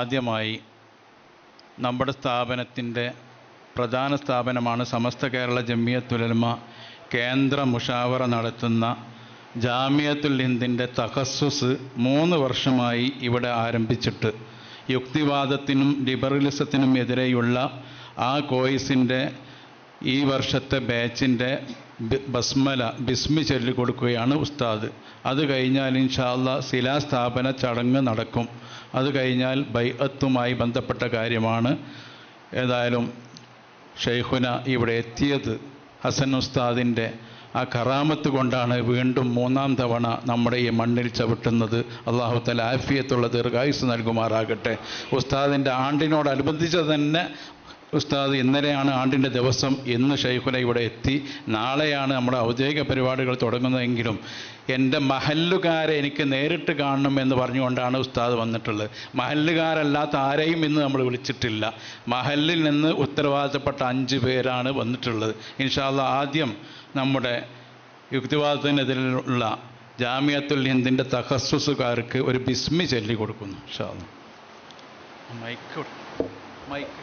ആദ്യമായി നമ്മുടെ സ്ഥാപനത്തിൻ്റെ പ്രധാന സ്ഥാപനമാണ് സമസ്ത കേരള ജമിയത്തുൽ ഉലമ കേന്ദ്ര മുഷാവറ നടത്തുന്ന ജാമിയത്തുൽ ഹിന്ദിൻ്റെ തഖസ്സുസ് 3 വർഷമായി ഇവിടെ ആരംഭിച്ചിട്ട് യുക്തിവാദത്തിനും ലിബറലിസത്തിനും എതിരെയുള്ള ആ കോഴ്സിൻ്റെ ഈ വർഷത്തെ ബാച്ചിൻ്റെ ബിസ്മി ചൊല്ലിക്കൊടുക്കുകയാണ് ഉസ്താദ്. അത് കഴിഞ്ഞാൽ ഇൻഷാ അല്ലാഹ് ശിലാസ്ഥാപന ചടങ്ങ് നടക്കും. അത് കഴിഞ്ഞാൽ ബൈഅത്തുമായി ബന്ധപ്പെട്ട കാര്യമാണ്. ഏതായാലും ഷെയ്ഖുന ഇവിടെ എത്തിയത് ഹസൻ ഉസ്താദിൻ്റെ ആ കറാമത്ത് കൊണ്ടാണ് വീണ്ടും 3-ാം തവണ നമ്മുടെ ഈ മണ്ണിൽ ചവിട്ടുന്നത്. അല്ലാഹു തആല ആഫിയത്തുള്ള ദീർഘായുസ്സ് നൽകുമാറാകട്ടെ. ഉസ്താദിൻ്റെ ആണ്ടിനോടനുബന്ധിച്ച് തന്നെ ഉസ്താദ് ഇന്നലെയാണ് ആണ്ടിൻ്റെ ദിവസം. ഇന്ന് ഷെയ്ഖുന ഇവിടെ എത്തി. നാളെയാണ് നമ്മുടെ ഔദ്യോഗിക പരിപാടികൾ തുടങ്ങുന്നതെങ്കിലും എൻ്റെ മഹല്ലുകാരെ എനിക്ക് നേരിട്ട് കാണണം എന്ന് പറഞ്ഞുകൊണ്ടാണ് ഉസ്താദ് വന്നിട്ടുള്ളത്. മഹല്ലുകാരല്ലാത്ത ആരെയും ഇന്ന് നമ്മൾ വിളിച്ചിട്ടില്ല. മഹല്ലിൽ നിന്ന് ഉത്തരവാദിത്തപ്പെട്ട 5 പേരാണ് വന്നിട്ടുള്ളത്. ഇൻഷാ അല്ലാഹ് ആദ്യം നമ്മുടെ യുക്തിവാദത്തിനെതിരെയുള്ള ജാമിയത്തുൽ ഹിന്ദിൻ്റെ തഖസ്സുസുകാർക്ക് ഒരു ബിസ്മി ചൊല്ലി കൊടുക്കുന്നു. ഇൻഷാ അല്ലാഹ് മൈക്ക്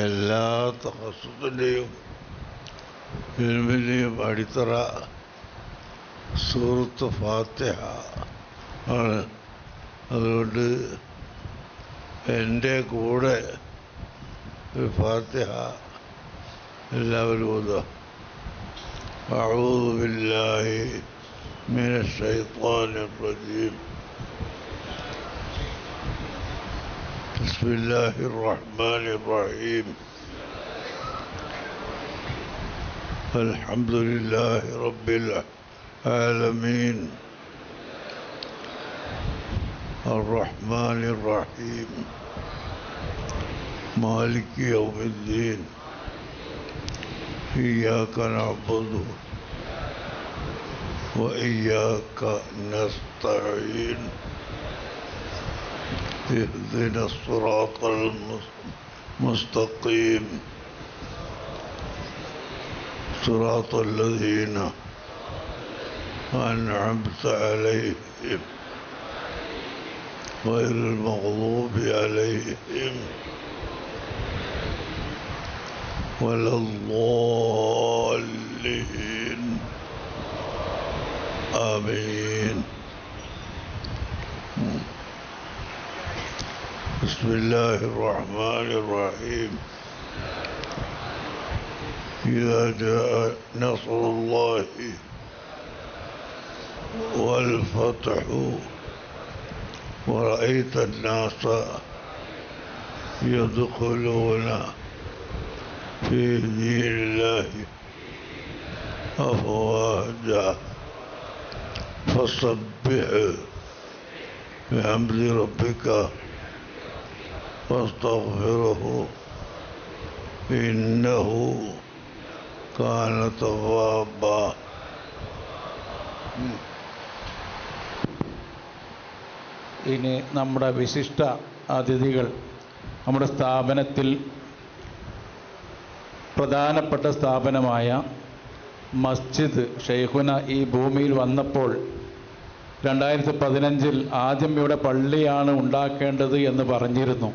എല്ലാ തഖസ്സുസിൻ്റെയും ഇൽമിൻ്റെയും അടിത്തറ സൂറത്ത് ഫാത്തിഹ ആണ്. അതുകൊണ്ട് എൻ്റെ കൂടെ ഒരു ഫാത്തിഹ എല്ലാവരും ഓതുക. അഊദു ബില്ലാഹി മിനശ് ശൈത്വാനിർ റജീം. بسم الله الرحمن الرحيم. الحمد لله رب العالمين الرحمن الرحيم مالك يوم الدين إياك نعبد وإياك نستعين اهدنا الصراط المستقيم صراط الذين أنعمت عليهم غير المغضوب عليهم ولا الضالين آمين. بسم الله الرحمن الرحيم. إذا جاء نصر الله والفتح ورأيت الناس يدخلون في دين الله أفواجا فسبح بحمد ربك واستغفره إنه كان توابا. ഇനി നമ്മുടെ വിശിഷ്ട അതിഥികൾ, നമ്മുടെ സ്ഥാപനത്തിൽ പ്രധാനപ്പെട്ട സ്ഥാപനമായ മസ്ജിദ് ഷെയ്ഖുന ഈ ഭൂമിയിൽ വന്നപ്പോൾ 2015 ആദ്യം ഇവിടെ പള്ളിയാണ് ഉണ്ടാക്കേണ്ടത് എന്ന് പറഞ്ഞിരുന്നു.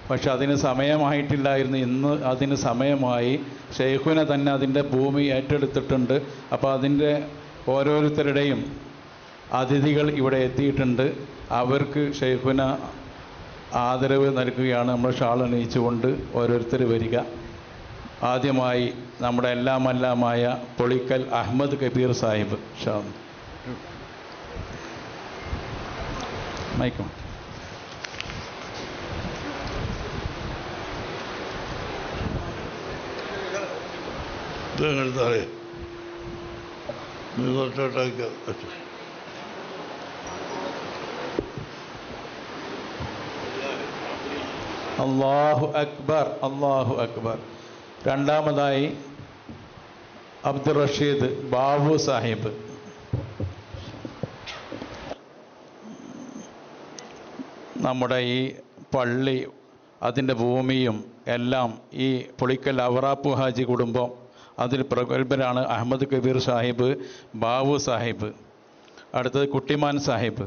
പക്ഷെ അതിന് സമയമായിട്ടില്ലായിരുന്നു. ഇന്ന് അതിന് സമയമായി. ഷെയ്ഖുന തന്നെ അതിൻ്റെ ഭൂമി ഏറ്റെടുത്തിട്ടുണ്ട്. അപ്പോൾ അതിൻ്റെ ഓരോരുത്തരുടെയും അതിഥികൾ ഇവിടെ എത്തിയിട്ടുണ്ട്. അവർക്ക് ഷെയ്ഖുന ആദരവ് നൽകുകയാണ്. നമ്മൾ ഷാൾ അണിയിച്ചുകൊണ്ട് ഓരോരുത്തർ വരിക. ആദ്യമായി നമ്മുടെ എല്ലാമെല്ലാമായ പൊളിക്കൽ അഹമ്മദ് കബീർ സാഹിബ് ഷാ മൈക്കും. ഇതെടുത്താലേ കുറച്ചോട്ടാക്കി. അല്ലാഹു അക്ബർ, അല്ലാഹു അക്ബർ. രണ്ടാമതായി അബ്ദുൾ റഷീദ് ബാബു സാഹിബ്. നമ്മുടെ ഈ പള്ളി, അതിൻ്റെ ഭൂമിയും എല്ലാം ഈ പുളിക്കൽ അവറാപ്പു ഹാജി കുടുംബം, അതിൽ പ്രഗത്ഭരാണ് അഹമ്മദ് കബീർ സാഹിബ്, ബാബു സാഹിബ്. അടുത്തത് കുട്ടിമാൻ സാഹിബ്.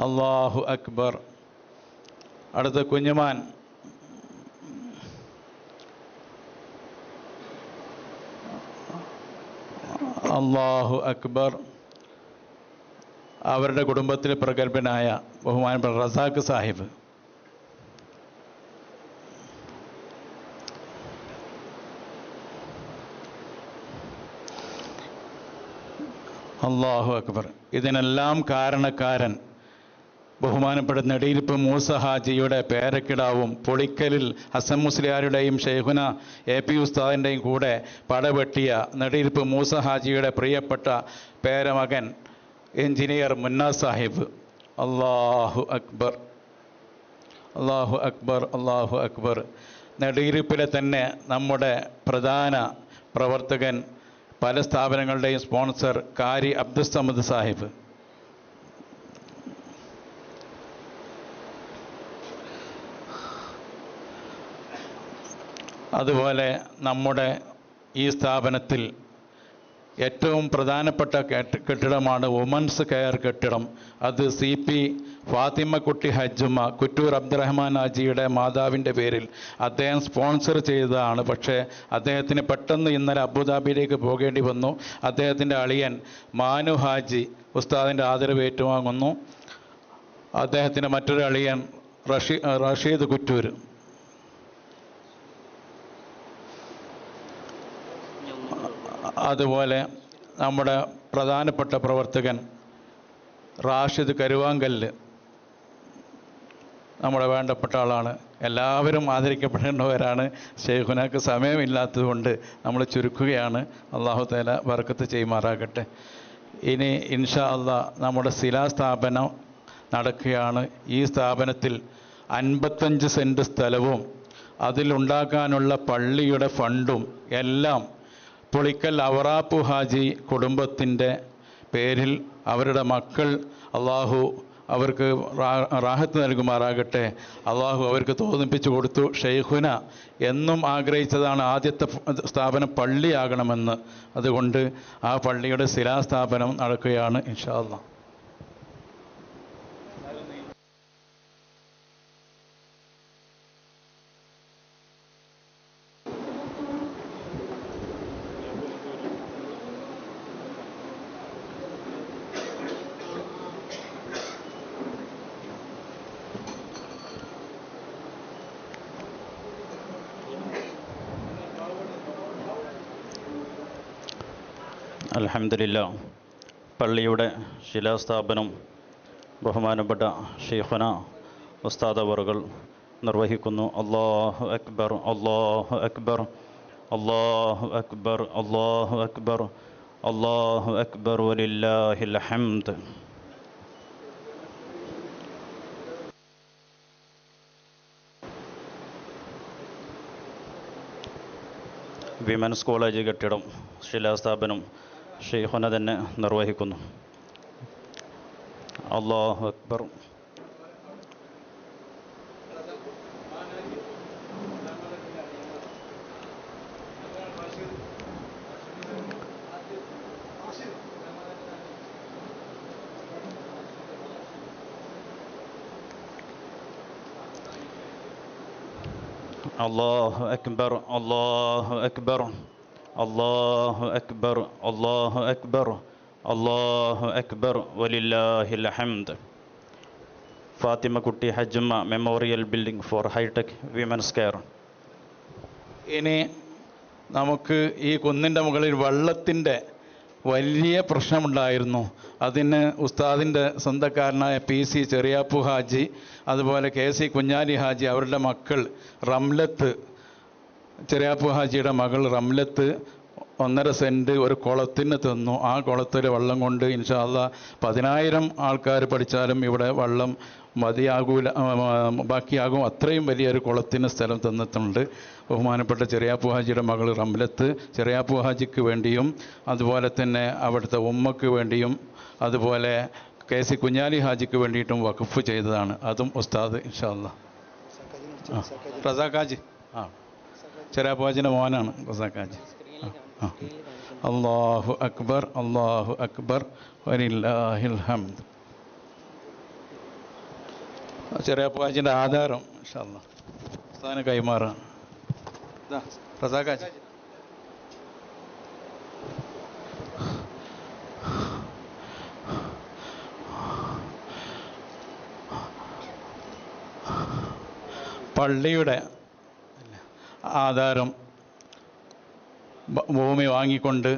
അല്ലാഹു അക്ബർ. അടുത്ത കുഞ്ഞുമാൻ. അല്ലാഹു അക്ബർ. അവരുടെ കുടുംബത്തിലെ പ്രഗത്ഭനായ ബഹുമാനപ്പെട്ട റസാഖ് സാഹിബ്. അല്ലാഹു അക്ബർ. ഇതിനെല്ലാം കാരണക്കാരൻ ബഹുമാനപ്പെട്ട നെടിയിരിപ്പ് മൂസ ഹാജിയുടെ പേരക്കിടാവും പൊളിക്കലിൽ ഹസൻ മുസ്ലിയാരുടെയും ഷെയ്ഖുന AP ഉസ്താദിൻ്റെയും കൂടെ പടവെട്ടിയ നെടിയിരിപ്പ് മൂസ ഹാജിയുടെ പ്രിയപ്പെട്ട പേരമകൻ എഞ്ചിനീയർ മുന്ന സാഹിബ്. അല്ലാഹു അക്ബർ, അല്ലാഹു അക്ബർ, അല്ലാഹു അക്ബർ. നെടിയിരിപ്പിലെ തന്നെ നമ്മുടെ പ്രധാന പ്രവർത്തകൻ, പല സ്ഥാപനങ്ങളുടെയും സ്പോൺസർ കാരി അബ്ദുസ്സമദ് സാഹിബ്. അതുപോലെ നമ്മുടെ ഈ സ്ഥാപനത്തിൽ ഏറ്റവും പ്രധാനപ്പെട്ട കെട്ടിടമാണ് വുമൻസ് കെയർ കെട്ടിടം. അത് CP ഫാത്തിമക്കുട്ടി ഹജ്ജുമ്മ കുറ്റൂർ അബ്ദുറഹ്മാൻ ഹാജിയുടെ മാതാവിൻ്റെ പേരിൽ അദ്ദേഹം സ്പോൺസർ ചെയ്തതാണ്. പക്ഷേ അദ്ദേഹത്തിന് പെട്ടെന്ന് ഇന്നലെ അബുദാബിയിലേക്ക് പോകേണ്ടി വന്നു. അദ്ദേഹത്തിൻ്റെ അളിയൻ മാനു ഹാജി ഉസ്താദിൻ്റെ ആദരവ് ഏറ്റുവാങ്ങുന്നു. അദ്ദേഹത്തിൻ്റെ മറ്റൊരു അളിയൻ റഷീദ് കുറ്റൂർ. അതുപോലെ നമ്മുടെ പ്രധാനപ്പെട്ട പ്രവർത്തകൻ റാഷിദ് കരുവാങ്കല്ല്, നമ്മുടെ വേണ്ടപ്പെട്ട ആളാണ്. എല്ലാവരും ആദരിക്കപ്പെടേണ്ടവരാണ്. ഷെയ്ഖുനക്ക് സമയമില്ലാത്തതുകൊണ്ട് നമ്മൾ ചുരുക്കുകയാണ്. അല്ലാഹു തആല ബർക്കത്ത് ചെയ്യുമാറാകട്ടെ. ഇനി ഇൻഷാ അല്ലാഹ് നമ്മുടെ ശിലാസ്ഥാപനം നടക്കുകയാണ്. ഈ സ്ഥാപനത്തിൽ 55 സെൻറ്റ് സ്ഥലവും അതിലുണ്ടാക്കാനുള്ള പള്ളിയുടെ ഫണ്ടും എല്ലാം പുളിക്കൽ അവറാപ്പു ഹാജി കുടുംബത്തിൻ്റെ പേരിൽ അവരുടെ മക്കൾ അള്ളാഹു അവർക്ക് റാഹത്ത് നൽകുമാറാകട്ടെ. അള്ളാഹു അവർക്ക് തോന്നിപ്പിച്ചു കൊടുത്തു. ഷെയ്ഖുന എന്നും ആഗ്രഹിച്ചതാണ് ആദ്യത്തെ സ്ഥാപനം പള്ളിയാകണമെന്ന്. അതുകൊണ്ട് ആ പള്ളിയുടെ ശിലാസ്ഥാപനം നടക്കുകയാണ് ഇൻഷാ അല്ലാഹ്. അൽഹംദുലില്ലാ. പള്ളിയുടെ ശിലാസ്ഥാപനം ബഹുമാനപ്പെട്ട ഷെയ്ഖുന ഉസ്താദ് അവറുകൾ നിർവഹിക്കുന്നു. അല്ലാഹു അക്ബർ, അല്ലാഹു അക്ബർ, അല്ലാഹു അക്ബർ, അല്ലാഹു അക്ബർ, അല്ലാഹു അക്ബർ വലില്ലാഹിൽ ഹംദ്. വിമൻസ് കോളേജ് കെട്ടിടം ശിലാസ്ഥാപനം ഷെയ്ഖുന തന്നെ നിർവഹിക്കുന്നു. അല്ലാഹു അക്ബർ. അല്ലാഹു അക്ബർ. അല്ലാഹു അക്ബർ. അല്ലാഹു അക്ബർ. അല്ലാഹു അക്ബർ. അല്ലാഹു അക്ബർ വലില്ലാഹിൽ ഹംദ്. ഫാത്തിമക്കുട്ടി ഹജ്ജുമ്മ memorial building for hi tech women's care. ഇനി നമുക്ക് ഈ കുന്നിൻ്റെ മുകളിൽ വെള്ളത്തിൻ്റെ വലിയ പ്രശ്നമുണ്ടായിരുന്നു. അതിന് ഉസ്താദിൻ്റെ സ്വന്തക്കാരനായ PC ചെറിയാപ്പു ഹാജി, അതുപോലെ KC കുഞ്ഞാലി ഹാജി, അവരുടെ മക്കൾ റംലത്ത്, ചെറിയാപ്പു ഹാജിയുടെ മകൾ റംലത്ത് 1.5 സെൻറ്റ് ഒരു കുളത്തിന് തന്നു. ആ കുളത്തിൽ വെള്ളം കൊണ്ട് ഇൻഷാ അല്ലാ 10,000 ആൾക്കാർ പഠിച്ചാലും ഇവിടെ വെള്ളം മതിയാകൂല, ബാക്കിയാകും. അത്രയും വലിയൊരു കുളത്തിന് സ്ഥലം തന്നിട്ടുണ്ട് ബഹുമാനപ്പെട്ട ചെറിയാപ്പു ഹാജിയുടെ മകൾ റംലത്ത്. ചെറിയാപ്പു ഹാജിക്ക് വേണ്ടിയും അതുപോലെ തന്നെ അവിടുത്തെ ഉമ്മക്ക് വേണ്ടിയും അതുപോലെ KC കുഞ്ഞാലി ഹാജിക്ക് വേണ്ടിയിട്ടും വഖഫ് ചെയ്തതാണ്. അതും ഉസ്താദ് ഇൻഷാ അല്ലാ. റസാഖ് ഹാജി, ചെറിയാപ്പു ഹാജിൻ്റെ മോനാണ് റസാഖ് ഹാജി. അല്ലാഹു അക്ബർ. അല്ലാഹു അക്ബർ വലില്ലാഹിൽ ഹംദ്. ചെറിയാപ്പു ഹാജിൻ്റെ ആധാരം ഇൻഷാ അല്ലാ ഉസ്താദിന് കൈമാറാണ്. റസാഖ് ഹാജി. പള്ളിയുടെ ആധാരം ഭൂമി വാങ്ങിക്കൊണ്ട്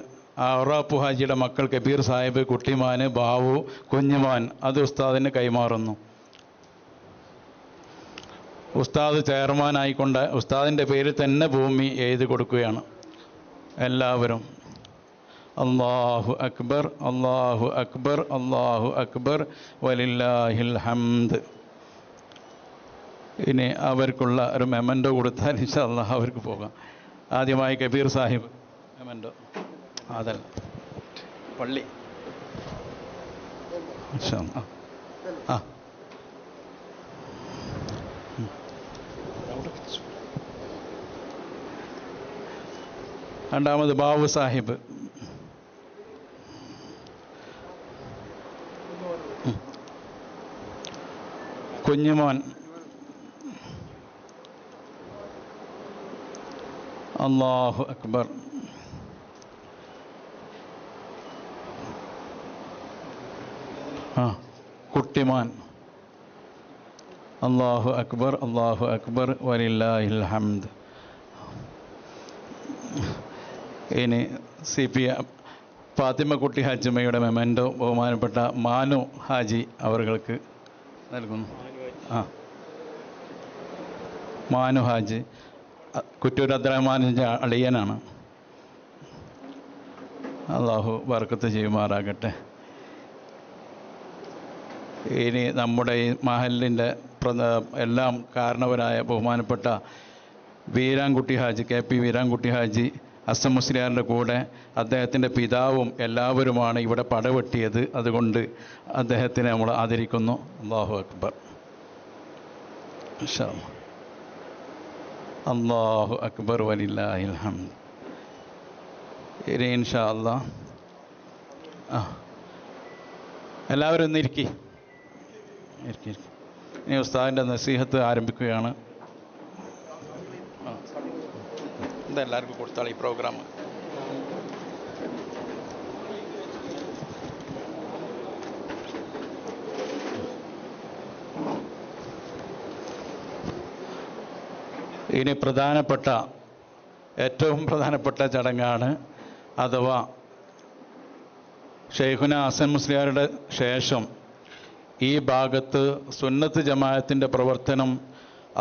ഔറാപ്പു ഹാജിയുടെ മക്കൾ കബീർ സാഹിബ്, കുട്ടിമാൻ, ബാവു, കുഞ്ഞുമാൻ അത് ഉസ്താദിന് കൈമാറുന്നു. ഉസ്താദ് ചെയർമാനായിക്കൊണ്ട് ഉസ്താദിൻ്റെ പേരിൽ തന്നെ ഭൂമി എഴുതി കൊടുക്കുകയാണ് എല്ലാവരും. അല്ലാഹു അക്ബർ. അല്ലാഹു അക്ബർ. അല്ലാഹു അക്ബർ വലില്ലാഹിൽ ഹംദ്. ഇനി അവർക്കുള്ള ഒരു മെമൻറ്റോ കൊടുത്താൽ ഇൻഷാ അല്ലാഹ് അവർക്ക് പോകാം. ആദ്യമായി കബീർ സാഹിബ് മെമൻറ്റോ. അതല്ല പള്ളി ഇൻഷാ അല്ലാഹ്. ആ രണ്ടാമത് ബാബു സാഹിബ്. കുഞ്ഞുമോൻ. അല്ലാഹു അക്ബർ. കുട്ടിമാൻ. അല്ലാഹു അക്ബർ. അല്ലാഹു അക്ബർ വലില്ലാഹിൽ ഹംദ്. ഇനി CP ഫാത്തിമക്കുട്ടി ഹാജിമ്മയുടെ മെമൻറ്റോ ബഹുമാനപ്പെട്ട മാനു ഹാജി അവർക്ക് നൽകുന്നു. മാനു ഹാജി കുറ്റൂർ അബ്ദുറഹ്മാനിൻ്റെ അളിയനാണ്. അല്ലാഹു ബർക്കത്ത് ചെയ്യുമാറാകട്ടെ. ഇനി നമ്മുടെ ഈ മഹലിൻ്റെ എല്ലാം കാരണവരായ ബഹുമാനപ്പെട്ട വീരാൻകുട്ടി ഹാജി, KP വീരാൻകുട്ടി ഹാജി അസം മുസ്ലിയാറിൻ്റെ കൂടെ അദ്ദേഹത്തിൻ്റെ പിതാവും എല്ലാവരുമാണ് ഇവിടെ പടവെട്ടിയത്. അതുകൊണ്ട് അദ്ദേഹത്തിനെ നമ്മൾ ആദരിക്കുന്നു. അല്ലാഹു അക്ബർ. ഇൻഷാ അല്ലാഹ്. അല്ലാഹു അക്ബർ വലില്ലാഹിൽ ഹംദ്. ഇനി ഇൻഷാ അല്ലാഹ് എല്ലാവരും ഒന്ന് ഇരിക്കി. ഇനി ഉസ്താദിൻ്റെ നസീഹത്ത് ആരംഭിക്കുകയാണ്. ഇതെല്ലാവർക്കും കൊടുത്താൽ ഈ പ്രോഗ്രാം. ഇനി ഏറ്റവും പ്രധാനപ്പെട്ട ചടങ്ങാണ്, അഥവാ ഷെയ്ഖുന ഹസൻ മുസ്ലിയാരുടെ ശേഷം ഈ ഭാഗത്ത് സുന്നത്ത് ജമാഅത്തിൻ്റെ പ്രവർത്തനം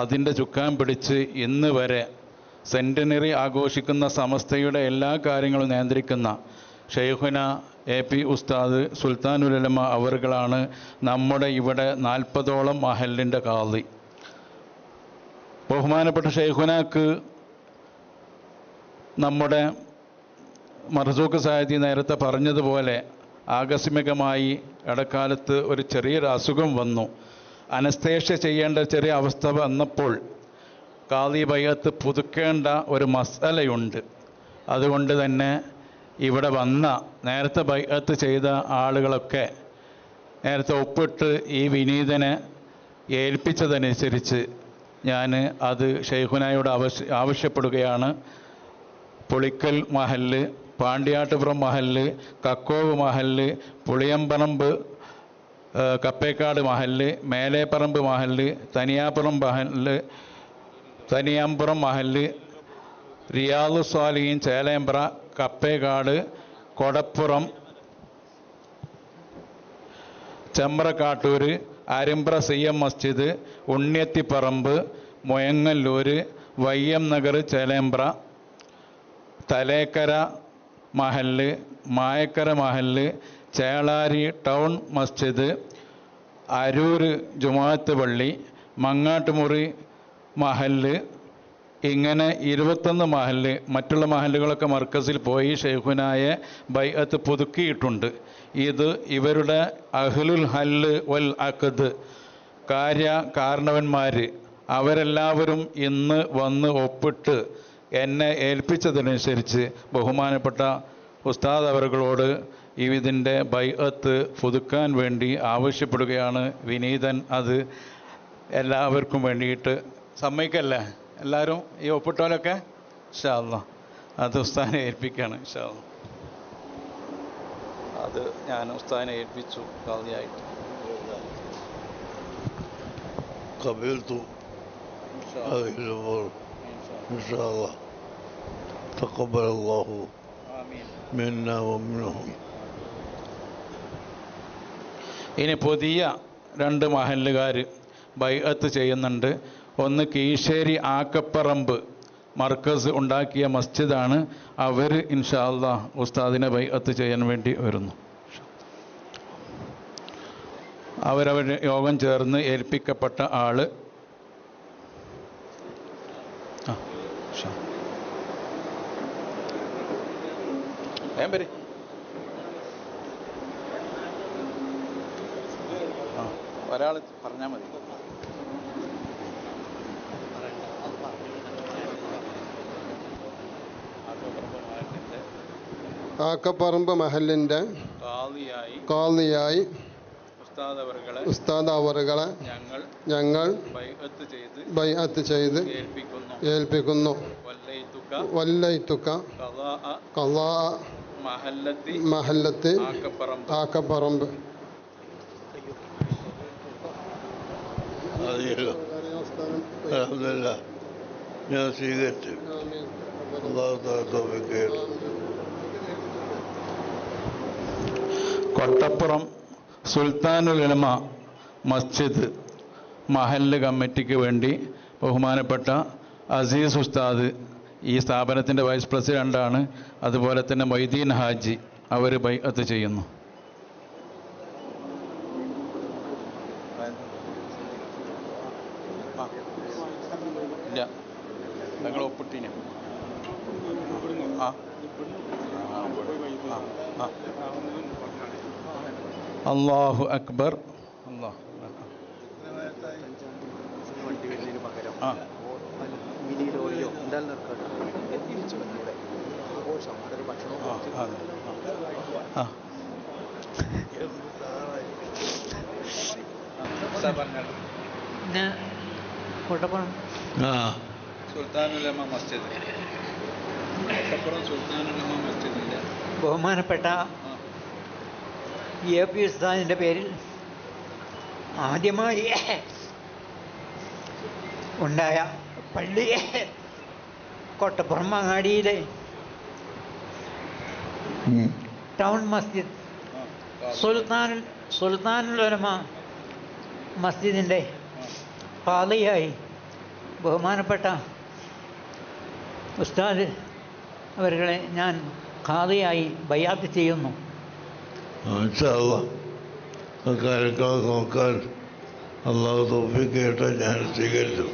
അതിൻ്റെ ചുക്കാൻ പിടിച്ച് ഇന്ന് വരെ സെൻറ്റനറി ആഘോഷിക്കുന്ന സമസ്തയുടെ എല്ലാ കാര്യങ്ങളും നിയന്ത്രിക്കുന്ന ഷെയ്ഖുന AP ഉസ്താദ് സുൽത്താനുൽ ഉലമ അവറുകളാണ് നമ്മുടെ ഇവിടെ 40ഓളം മഹലിൻ്റെ ഖാദി. ബഹുമാനപ്പെട്ട ഷെയ്ഖുനാക്ക് നമ്മുടെ മർസൂഖ് സായദി നേരത്തെ പറഞ്ഞതുപോലെ ആകസ്മികമായി ഇടക്കാലത്ത് ഒരു ചെറിയൊരു അസുഖം വന്നു. അനസ്തേഷ്യ ചെയ്യേണ്ട ചെറിയ അവസ്ഥ വന്നപ്പോൾ ഖാദി ബൈഅത്ത് പുതുക്കേണ്ട ഒരു മസലയുണ്ട്. അതുകൊണ്ട് തന്നെ ഇവിടെ വന്ന നേരത്തെ ബൈഅത്ത് ചെയ്ത ആളുകളൊക്കെ നേരത്തെ ഒപ്പിട്ട് ഈ വിനീതനെ ഏൽപ്പിച്ചതനുസരിച്ച് ഞാൻ അത് ഷെയ്ഖുനായോട് ആവശ്യപ്പെടുകയാണ്. പുളിക്കൽ മഹല്ല്, പാണ്ടിയാട്ടുപുറം മഹല്ല്, കക്കോവ് മഹല്ല്, പുളിയമ്പറമ്പ് കപ്പേക്കാട് മഹല്ല്, മേലേപ്പറമ്പ് മഹല്ല്, തനിയാമ്പുറം മഹല്ല്, റിയാദു സ്വാലിഹീൻ ചേലേമ്പ്ര, കപ്പേക്കാട്, കൊടപ്പുറം, ചെമ്പ്രക്കാട്ടൂർ, അരിമ്പ്ര CM മസ്ജിദ്, ഉണ്ണിയത്തിപ്പറമ്പ്, മൊയങ്ങല്ലൂർ, വയ്യം നഗർ ചേലേമ്പ്ര, തലേക്കര മഹല്ല്, മായക്കര മഹല്ല്, ചേളാരി ടൗൺ മസ്ജിദ്, അരൂർ ജുമാഅത്ത് പള്ളി, മങ്ങാട്ടുമുറി മഹല്ല്, ഇങ്ങനെ 21 മഹല്ല്. മറ്റുള്ള മഹല്ലുകളൊക്കെ മർക്കസിൽ പോയി ഷെയ്ഖുനായെ ബൈഅത്ത് പുതുക്കിയിട്ടുണ്ട്. ഇത് ഇവരുടെ അഹ്ലുൽ ഹല്ല് വൽ അഖ്ദ് കാരണവന്മാർ അവരെല്ലാവരും ഇന്ന് വന്ന് ഒപ്പിട്ട് എന്നെ ഏൽപ്പിച്ചതനുസരിച്ച് ബഹുമാനപ്പെട്ട ഉസ്താദ് അവറുകളോട് ഇതിൻ്റെ ബൈഅത്ത് പുതുക്കാൻ വേണ്ടി ആവശ്യപ്പെടുകയാണ്. വിനീതൻ അത് എല്ലാവർക്കും വേണ്ടിയിട്ട് സമ്മതിക്കല്ലേ? എല്ലാവരും ഈ ഒപ്പിട്ടോലൊക്കെ ഇൻഷാ അല്ലാഹ് അത് ഉസ്താദിനെ ഏൽപ്പിക്കുകയാണ്. ഇൻഷാ അല്ലാഹ് അത് ഞാൻ ഉസ്താദിനെ ഏൽപ്പിച്ചു ഖാദിയായിട്ട്. قبلت هذه الأمور إن شاء الله. تقبل الله منا ومنهم. ഇനി പുതിയ 2 മഹല്ലുകാർ ബൈഅത്ത് ചെയ്യുന്നുണ്ട്. ഒന്ന് കീശ്ശേരി ആക്കപ്പറമ്പ് മർക്കസ് ഉണ്ടാക്കിയ മസ്ജിദാണ്. അവർ ഇൻഷാ അല്ലാഹ് ഉസ്താദിനെ ബൈഅത്ത് ചെയ്യാൻ വേണ്ടി വരുന്നു. അവരവർ യോഗം ചേർന്ന് ഏൽപ്പിക്കപ്പെട്ട ആള് ഒരാൾ പറഞ്ഞാൽ മതി. ആക്കപ്പറമ്പ് മഹലിൻ്റെ ഖാദിയായി ഉസ്താദ് അവറുകളെ ഞങ്ങൾ ബൈഅത്ത് ചെയ്ത് ഏൽപ്പിക്കുന്നു. വല്ലൈതുക ഖളാ മഹല്ലത്തി ആക്കപ്പറമ്പ്. അൽഹംദുലില്ലാ ഞാൻ സ്വീകരിച്ചു. അല്ലാഹു തആല തൗഫീഖ് ചെയ്യട്ടെ. കൊട്ടപ്പുറം സുൽത്താനുൽ ഉലമ മസ്ജിദ് മഹല്ല് കമ്മിറ്റിക്ക് വേണ്ടി ബഹുമാനപ്പെട്ട അസീസ് ഉസ്താദ് ഈ സ്ഥാപനത്തിൻ്റെ വൈസ് പ്രസിഡൻ്റാണ്. അതുപോലെ തന്നെ മൊയ്തീൻ ഹാജി അവർ ബൈഅത്ത് ചെയ്യുന്നു. ഇല്ല, ഞങ്ങൾ ഒപ്പിട്ടീന. അല്ലാഹു അക്ബർ. അല്ലാഹു കോട്ടപ്പുറം സുൽത്താനുലമ മസ്ജിദ്, കോട്ടപ്പുറം സുൽത്താനുലമ മസ്ജിദിൻ്റെ ബഹുമാനപ്പെട്ട AP ഉസ്താദിൻ്റെ പേരിൽ ആദ്യമായി ഉണ്ടായ പള്ളി കോട്ടപ്പുറം അങ്ങാടിയിലെ ടൗൺ മസ്ജിദ് സുൽത്താനുൽ ഉലമ മസ്ജിദിൻ്റെ ഖാദിയായി ബഹുമാനപ്പെട്ട ഉസ്താദ് അവരെ ഞാൻ ഖാദിയായി ബൈഅത്ത് ചെയ്യുന്നു. ഇൻഷാ അല്ലാഹ് കാര്യങ്ങൾ നോക്കാൻ അല്ലാഹു തൗഫീഖ് ചെയ്യട്ടെ. ഞാൻ സ്വീകരിച്ചു.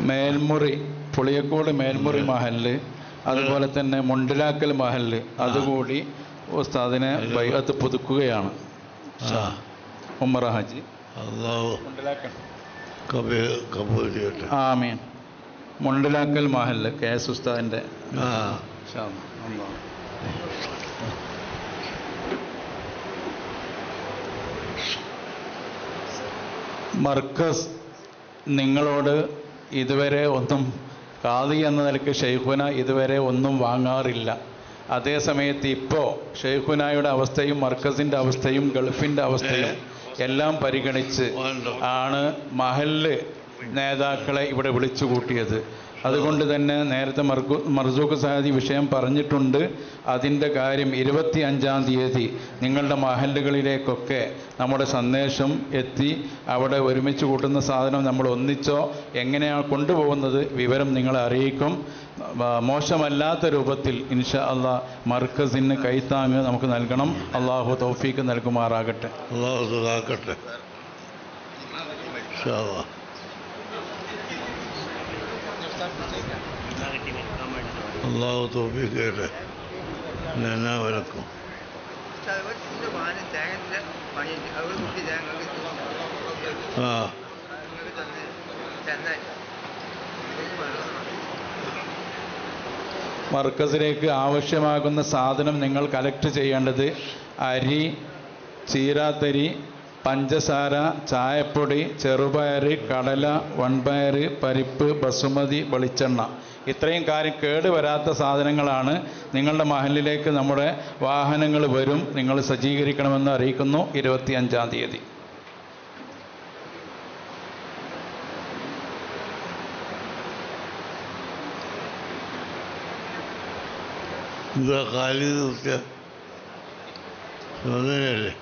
മേൽമുറി പുളിയക്കോട് മേൽമുറി മഹല്ല്, അതുപോലെ തന്നെ മുണ്ടിലാക്കൽ മഹല്ല്, അതുകൂടി ഉസ്താദിനെ ബൈഅത്ത് പുതുക്കുകയാണ്. ഉമറ ഹജ്ജ് ആമീൻ. മുണ്ടിലാക്കൽ മഹല്ല് KS ഉസ്താദിൻ്റെ മർക്കസ് നിങ്ങളോട് ഇതുവരെ ഒന്നും ഖാദി എന്ന നിലയ്ക്ക് ഷെയ്ഖുന ഇതുവരെ ഒന്നും വാങ്ങാറില്ല. അതേസമയത്ത് ഇപ്പോൾ ഷെയ്ഖുനായുടെ അവസ്ഥയും മർക്കസിൻ്റെ അവസ്ഥയും ഗൾഫിൻ്റെ അവസ്ഥയും എല്ലാം പരിഗണിച്ച് ആണ് മഹല്ല് നേതാക്കളെ ഇവിടെ വിളിച്ചു കൂട്ടിയത്. അതുകൊണ്ട് തന്നെ നേരത്തെ മർസൂഖ് സാദി വിഷയം പറഞ്ഞിട്ടുണ്ട്. അതിൻ്റെ കാര്യം 25-ാം തീയതി നിങ്ങളുടെ മഹല്ലുകളിലേക്കൊക്കെ നമ്മുടെ സന്ദേശം എത്തി അവിടെ ഒരുമിച്ച് കൂട്ടുന്ന സാധനം നമ്മൾ ഒന്നിച്ചോ എങ്ങനെയാണ് കൊണ്ടുപോകുന്നത് വിവരം നിങ്ങളെ അറിയിക്കും. മോശമല്ലാത്ത രൂപത്തിൽ ഇൻഷാ അല്ലാഹ് മർക്കസിന് കൈത്താങ്ങ് നമുക്ക് നൽകണം. അള്ളാഹു തൗഫീക്ക് നൽകുമാറാകട്ടെ. അള്ളാഹു തൗഫീഖ് ചെയ്യട്ടെ എല്ലാവർക്കും. മർക്കസിലേക്ക് ആവശ്യമാകുന്ന സാധനം നിങ്ങൾ കളക്ട് ചെയ്യേണ്ടത് അരി, ചീരാത്തരി, പഞ്ചസാര, ചായപ്പൊടി, ചെറുപയർ, കടല, വൻപയർ, പരിപ്പ്, ബസുമതി, വെളിച്ചെണ്ണ, ഇത്രയും കാര്യം കേടുവരാത്ത സാധനങ്ങളാണ്. നിങ്ങളുടെ മഹലിലേക്ക് നമ്മുടെ വാഹനങ്ങൾ വരും. നിങ്ങൾ സജ്ജീകരിക്കണമെന്ന് അറിയിക്കുന്നു. 25-ാം തീയതി. എന്താ കാലി നിർത്തിയ സോദരല്ലേ?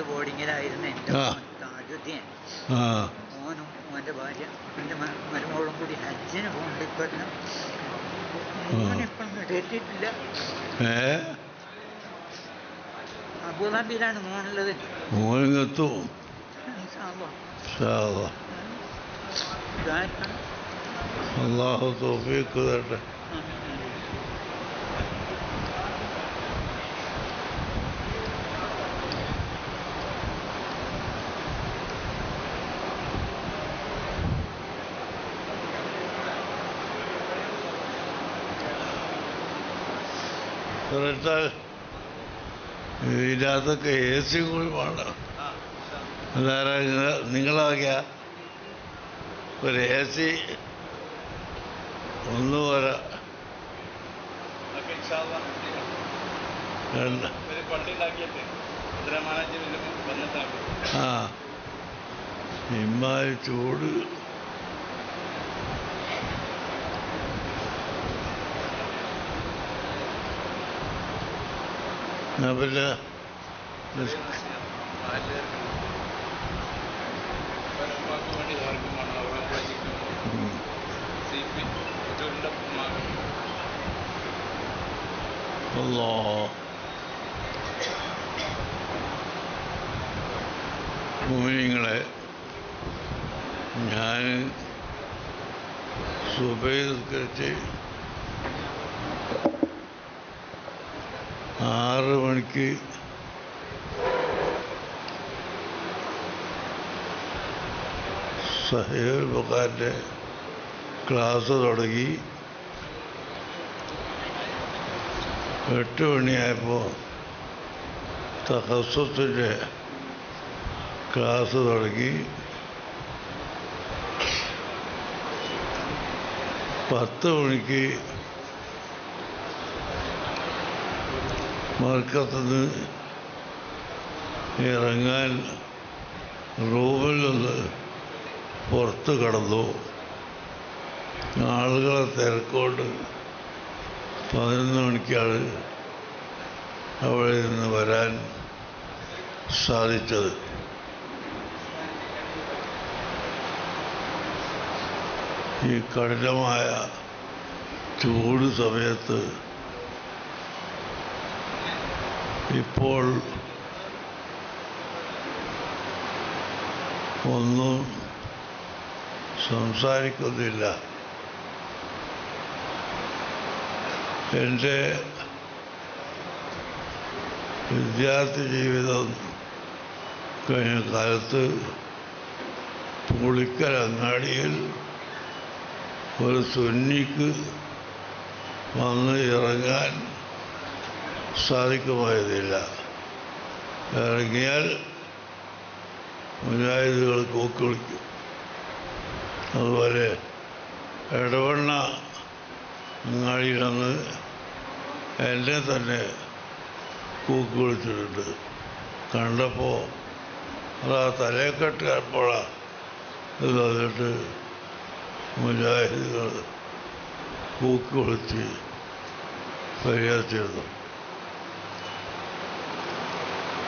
ബോർഡിങ്ങിലായിരുന്നു എൻ്റെ താജുദ്ദീൻ. മോനും മോൻ്റെ ഭാര്യ എൻ്റെ മരുമോളും കൂടി ഹജ്ജിന് പോകുന്നുണ്ട്. ഇപ്പം മോനിപ്പം കേട്ടിട്ടില്ല. അബുദാബിയിലാണ് മോനുള്ളത്. മോനെത്തും. അല്ലാഹു തൗഫീഖ് തരട്ടെ. ഇതിനകത്തൊക്കെ AC കൂടി വേണം. അതാരാ നിങ്ങളാക്കിയ ഒരു AC ഒന്ന് പോരാ. ഇമ്മാതിരി ചൂട്. പിന്നെ മോനിങ്ങളെ ഞാൻ സുബൈ നിസ്കരിച്ച് 6 മണിക്ക് സഹീഹുൽ ബുഖാരിൻ്റെ ക്ലാസ് തുടങ്ങി. 8 മണിയായപ്പോൾ തഖസ്സുസിൻ്റെ ക്ലാസ് തുടങ്ങി. 10 മണിക്ക് മർക്കത്തുനിന്ന് ഇറങ്ങാൻ റൂമിൽ നിന്ന് പുറത്ത് കടന്നു. ആളുകളെ തിരക്കൊണ്ട് 11 മണിക്കാണ് അവിടെ നിന്ന് വരാൻ സാധിച്ചത്. ഈ കഠിനമായ ചൂട് സമയത്ത് ഇപ്പോൾ ഒന്നും സംസാരിക്കുന്നില്ല. എൻ്റെ വിദ്യാർത്ഥി ജീവിതം കഴിഞ്ഞ കാലത്ത് പുളിക്കൽ അങ്ങാടിയിൽ ഒരു സുന്നിക്ക് വന്ന് ഇറങ്ങാൻ സാധിക്കുമായിരുന്നില്ല. ഇറങ്ങിയാൽ മുജാഹിദുകൾ കൂക്ക് വിളിക്കും. അതുപോലെ എടവണ്ണ അങ്ങാടിയിൽ നിന്ന് എന്നെ തന്നെ കൂക്ക് വിളിച്ചിട്ടുണ്ട്. കണ്ടപ്പോൾ അതാ തലയെക്കെട്ട് കണ്ടപ്പോഴാണ് ഇത് വന്നിട്ട് മുജാഹിദുകൾ കൂക്ക് വിളിച്ച് പരിഹരിച്ചിരുന്നു.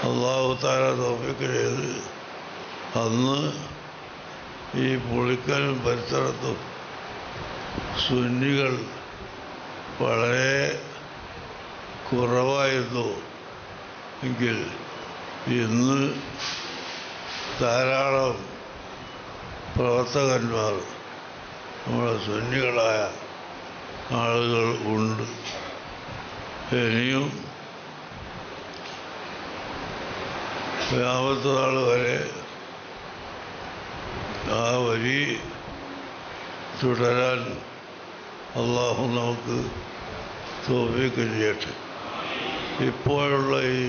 അള്ളാഹു തആല തൗഫീഖ് ചെയ്ത് അന്ന് ഈ പുളിക്കലും പരിസരത്തും സുന്നികൾ വളരെ കുറവായിരുന്നു എങ്കിൽ ഇന്ന് ധാരാളം പ്രവർത്തകന്മാർ നമ്മുടെ സുന്നികളായ ആളുകൾ ഉണ്ട്. ഇനിയും ഖിയാമത്ത് നാൾ വരെ ആ വഴി തുടരാൻ അള്ളാഹു നമുക്ക് തൗഫീഖ് ചെയ്യട്ടെ. ഇപ്പോഴുള്ള ഈ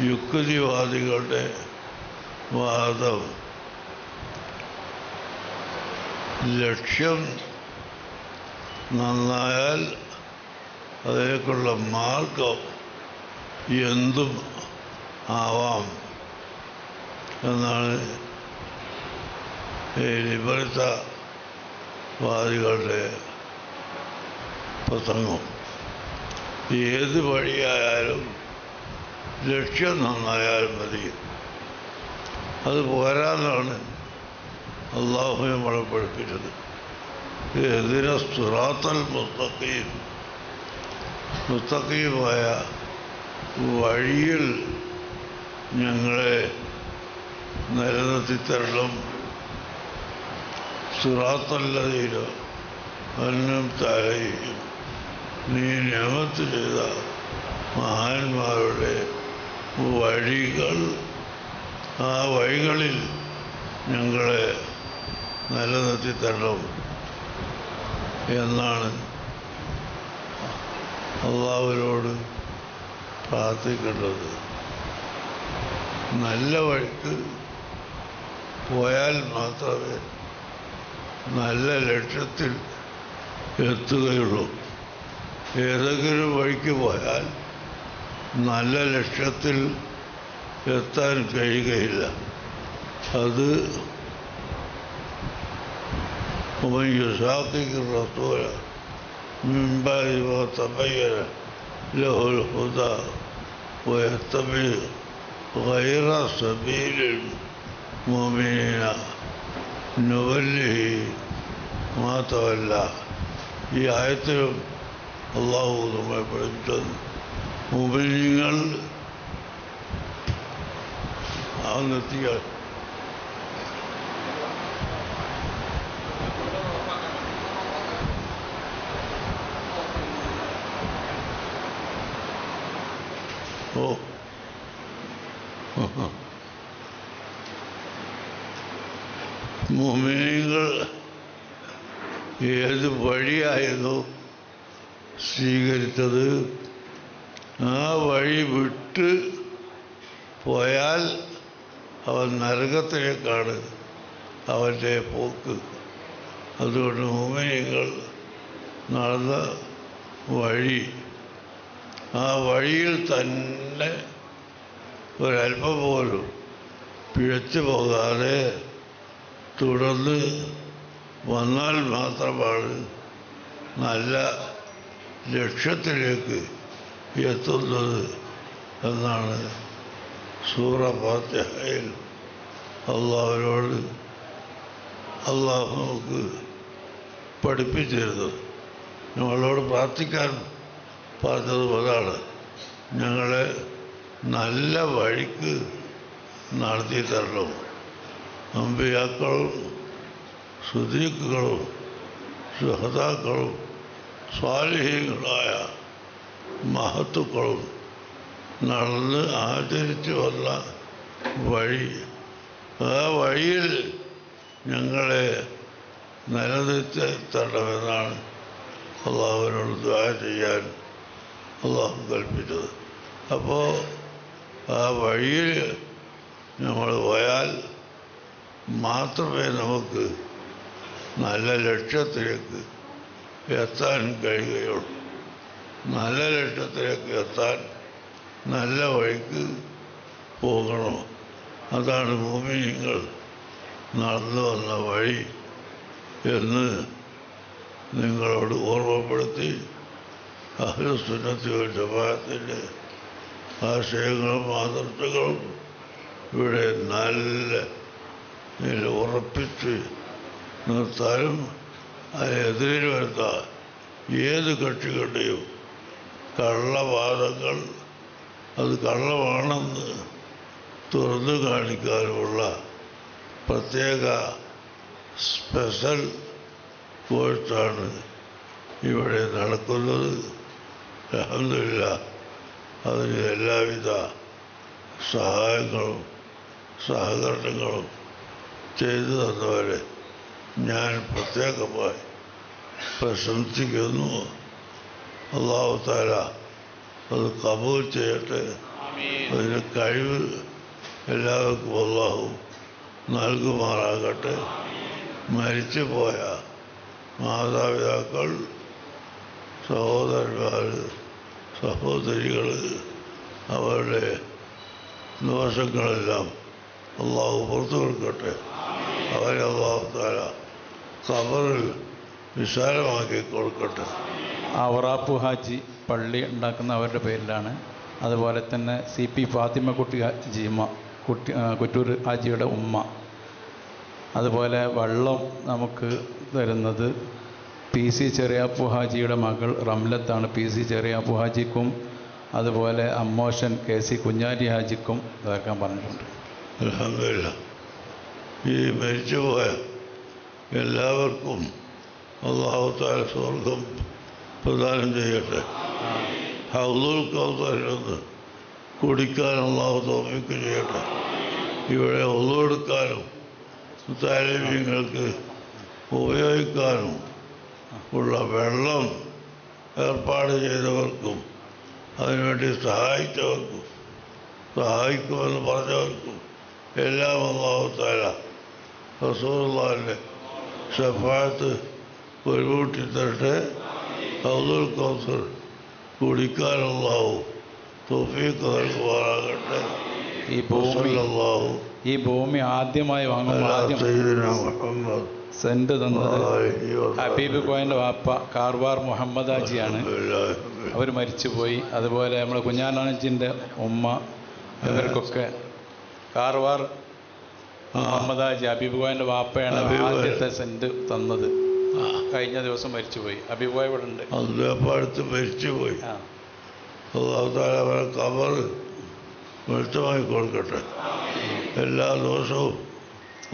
യുക്തിവാദികളുടെ വാദം ലക്ഷ്യം നന്നായാൽ അതിലേക്കുള്ള മാർഗം എന്തും ആവാം എന്നാണ് ഈ ലിബറലിസവാദികളുടെ പ്രസംഗം. ഏത് വഴിയായാലും ലക്ഷ്യം നന്നായാൽ മതി. അത് പോരാന്നാണ് അള്ളാഹു നമ്മളെ പഠിപ്പിച്ചത്. എതിര സിറാത്തൽ മുസ്തഖീം, മുസ്തഖീമായ വഴിയിൽ ഞങ്ങളെ നിലനിർത്തിത്തരണം. സിറാത്തല്ലദീന അൻഅംത അലൈഹിം, നീ നിഅമത്ത് ചെയ്ത മഹാന്മാരുടെ വഴികൾ, ആ വഴികളിൽ ഞങ്ങളെ നിലനിർത്തിത്തരണം എന്നാണ് അള്ളാഹുവിനോട് പ്രാർത്ഥിക്കേണ്ടത്. നല്ല വഴിക്ക് പോയാൽ മാത്രമേ നല്ല ലക്ഷ്യത്തിൽ എത്തുകയുള്ളൂ. ഏതെങ്കിലും വഴിക്ക് പോയാൽ നല്ല ലക്ഷ്യത്തിൽ എത്താൻ കഴിയുകയില്ല. അത് ومن يشاقق الرسول من بعد ما تبين له الهدى ويتبع غير سبيل المؤمنين نوله ما تولى. ഈ ആയത്തിലും അള്ളാഹു നമ്മെ പഠിപ്പിച്ചത് മുഅ്മിനീങ്ങൾ നിർത്തിയ മുഅ്മിനീങ്ങൾ ഏത് വഴിയായിരുന്നു സ്വീകരിച്ചത്, ആ വഴി വിട്ട് പോയാൽ അവൻ നരകത്തിലേക്കാണ് അവൻ്റെ പോക്ക്. അതുകൊണ്ട് മുഅ്മിനീങ്ങൾ നടന്ന വഴി, ആ വഴിയിൽ തന്നെ ഒരല്പം പോലും പിഴച്ചു പോകാതെ തുടർന്ന് വന്നാൽ മാത്രമാണ് നല്ല ലക്ഷ്യത്തിലേക്ക് എത്തുന്നത് എന്നാണ് സൂറ ഫാത്തിഹയിൽ അള്ളാഹുവിനോട് അള്ളാഹു നമുക്ക് പഠിപ്പിച്ചിരുന്നത്. ഞങ്ങളോട് പ്രാർത്ഥിക്കാൻ പറഞ്ഞതും അതാണ്. ഞങ്ങളെ നല്ല വഴിക്ക് നടത്തി തരണം. അമ്പിയാക്കളും സുദീഖുകളും ശുഹദാക്കളും സ്വാലിഹീങ്ങളായ മഹത്തുക്കളും നടന്ന് ആചരിച്ചു വന്ന വഴി, ആ വഴിയിൽ ഞങ്ങളെ നിലനിർത്തണമെന്നാണ് അള്ളാഹുവിനോട് ദുആ ചെയ്യാൻ അള്ളാഹു കൽപ്പിച്ചത്. അപ്പോൾ ആ വഴിയിൽ നമ്മൾ പോയാൽ മാത്രമേ നമുക്ക് നല്ല ലക്ഷ്യത്തിലേക്ക് എത്താൻ കഴിയുകയുള്ളൂ. നല്ല ലക്ഷ്യത്തിലേക്ക് എത്താൻ നല്ല വഴിക്ക് പോകണം. അതാണ് മുഅ്മിനീങ്ങൾ നടന്നു വന്ന വഴി എന്ന് നിങ്ങളോട് ഓർമ്മപ്പെടുത്തി അഹ്ലുസുന്നത്തി വൽ ജമാഅത്തിൻ്റെ ആശയങ്ങളും ആദർശങ്ങളും ഇവിടെ നല്ല ഉറപ്പിച്ച് നിർത്താനും അതിനെതിരിൽ വരുന്ന ഏത് കക്ഷികളുടെയും കള്ളവാദങ്ങൾ അത് കള്ളമാണെന്ന് തുറന്നു കാണിക്കാനുമുള്ള പ്രത്യേക സ്പെഷ്യൽ കോഴ്സാണ് ഇവിടെ നടക്കുന്നത്. അൽഹംദുലില്ലാഹ് അതിന് എല്ലാവിധ സഹായങ്ങളും സഹകരണങ്ങളും ചെയ്തു തന്നവരെ ഞാൻ പ്രത്യേകമായി പ്രശംസിക്കുന്നു. അല്ലാഹു തആല അത് കബൂൽ ചെയ്യട്ടെ. അതിന് കഴിവ് എല്ലാവർക്കും അല്ലാഹു നൽകുമാറാകട്ടെ. മരിച്ചുപോയ മാതാപിതാക്കൾ, സഹോദരന്മാർ, സഹോദരികൾ, അവരുടെ ദോഷങ്ങളെല്ലാം അള്ളാഹു പുറത്തു കൊടുക്കട്ടെ. അവരെ അള്ളാഹു തആല ഖബറിൽ വിശാലമാക്കി കൊടുക്കട്ടെ. അവറാപ്പു ഹാജി പള്ളി ഉണ്ടാക്കുന്ന അവരുടെ പേരിലാണ്. അതുപോലെ തന്നെ CP ഫാത്തിമക്കുട്ടി ഹാജിയമ്മ കുറ്റൂർ ഹാജിയുടെ ഉമ്മ. അതുപോലെ വെള്ളം നമുക്ക് തരുന്നത് PC ചെറിയാപ്പു ഹാജിയുടെ മകൾ റംലത്താണ്. PC ചെറിയാപ്പു ഹാജിക്കും അതുപോലെ അമ്മോഷൻ KC കുഞ്ഞാലി ഹാജിക്കും ഇതാക്കാൻ പറഞ്ഞിട്ടുണ്ട്. അൽഹംദുലില്ലാഹ്. ഈ മരിച്ചുപോയ എല്ലാവർക്കും അല്ലാഹു തആല സ്വർഗം പ്രദാനം ചെയ്യട്ടെ. ഹൗദുൽ കൗസറിൽ നിന്ന് കുടിക്കാൻ അല്ലാഹു തൗഫീഖ് ചെയ്യട്ടെ. ഇവിടെ ഒളു എടുക്കാനും താലിബീങ്ങൾക്ക് ഉപയോഗിക്കാനും ഉള്ള വെള്ളം ഏർപ്പാട് ചെയ്തവർക്കും അതിനുവേണ്ടി സഹായിച്ചവർക്കും സഹായിക്കുമെന്ന് പറഞ്ഞവർക്കും എല്ലാം അല്ലാഹു തആല റസൂലുള്ളാഹിന്റെ ശഫാഅത്ത് ഒരുകൂട്ടി തരട്ടെ. ഹൗദുൽ കൗസർ കുടിക്കാൻ അല്ലാഹു തൗഫീഖ് നൽകുമാറാകട്ടെ. ഈ ഭൂമി ആദ്യമായി വാങ്ങുമ്പോൾ ആദ്യം സെന്റ് തന്നത് ഹബീബ് കോയൻ്റെ വാപ്പ കാർവാർ മുഹമ്മദ് ഹാജിയാണ്. അവർ മരിച്ചുപോയി. അതുപോലെ നമ്മൾ കുഞ്ഞാലാനജിൻ്റെ ഉമ്മ, ഇവർക്കൊക്കെ കാർവാർ മുഹമ്മദ് ഹാജി ഹബീബ് കോയൻ്റെ വാപ്പയാണ് ആദ്യത്തെ സെന്റ് തന്നത്. കഴിഞ്ഞ ദിവസം മരിച്ചുപോയി. ഹബീബ് കോയ ഇവിടെ ഉണ്ട്. അടുത്ത് മരിച്ചുപോയി. ഖബർ വെളിച്ചമായി കൊടുക്കട്ടെ. എല്ലാ ദോഷവും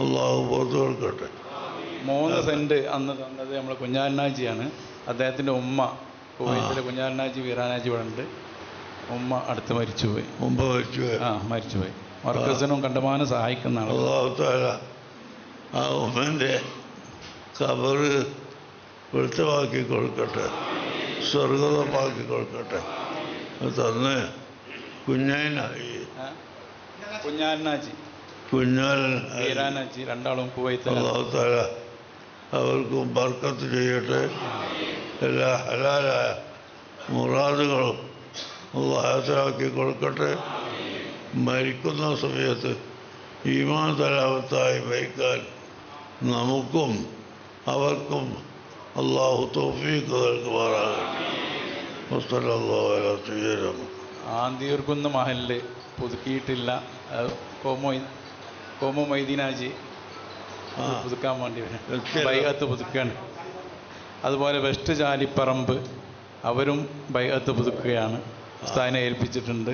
അള്ളാഹു പുറത്തു കൊടുക്കട്ടെ. 3 സെന്റ് അന്ന് തന്നത് നമ്മൾ കുഞ്ഞാലനാജിയാണ്. അദ്ദേഹത്തിൻ്റെ ഉമ്മ കുവൈത്തിലെ കുഞ്ഞാലനാജി വീരാനാജി ഇവിടെ ഉണ്ട്. ഉമ്മ അടുത്ത് മരിച്ചുപോയി. മരിച്ചുപോയി. മർക്കസിനും കണ്ടമാനം സഹായിക്കുന്ന ആൾ. അല്ലാഹു തആല ആ ഉമ്മൻ്റെ ഖബർ വെളിച്ചമാക്കി കൊടുക്കട്ടെ, സ്വർഗതമാക്കി കൊടുക്കട്ടെ. തന്ന് കുഞ്ഞാനായി വീരാനാജി രണ്ടാളും കുവൈത്തിൽ. അല്ലാഹു തആല അവർക്കും ബർക്കത്ത് ചെയ്യട്ടെ. എല്ലാ ഹലാലായ മുറാദുകളും അല്ലാഹു ഹാസിലാക്കി കൊടുക്കട്ടെ. മരിക്കുന്ന സമയത്ത് ഈമാൻ സലാമത്തായി മരിക്കാൻ നമുക്കും അവർക്കും അല്ലാഹു തൗഫീഖ് നൽകുമാറാകട്ടെ. വസല്ലല്ലാഹു അലാ സയ്യിദിനാ ആന്തീർകുന്ന് മഹലിൽ പുതുക്കിയിട്ടില്ല. കോമു മൊയ്തീനാജി പുതുക്കാൻ വേണ്ടി ബൈഅത്ത് പുതുക്കുകയാണ്. അതുപോലെ വെസ്റ്റ് ചാലിപ്പറമ്പ് അവരും ബൈഅത്ത് പുതുക്കുകയാണ്. ഉസ്താദിനെ ഏൽപ്പിച്ചിട്ടുണ്ട്.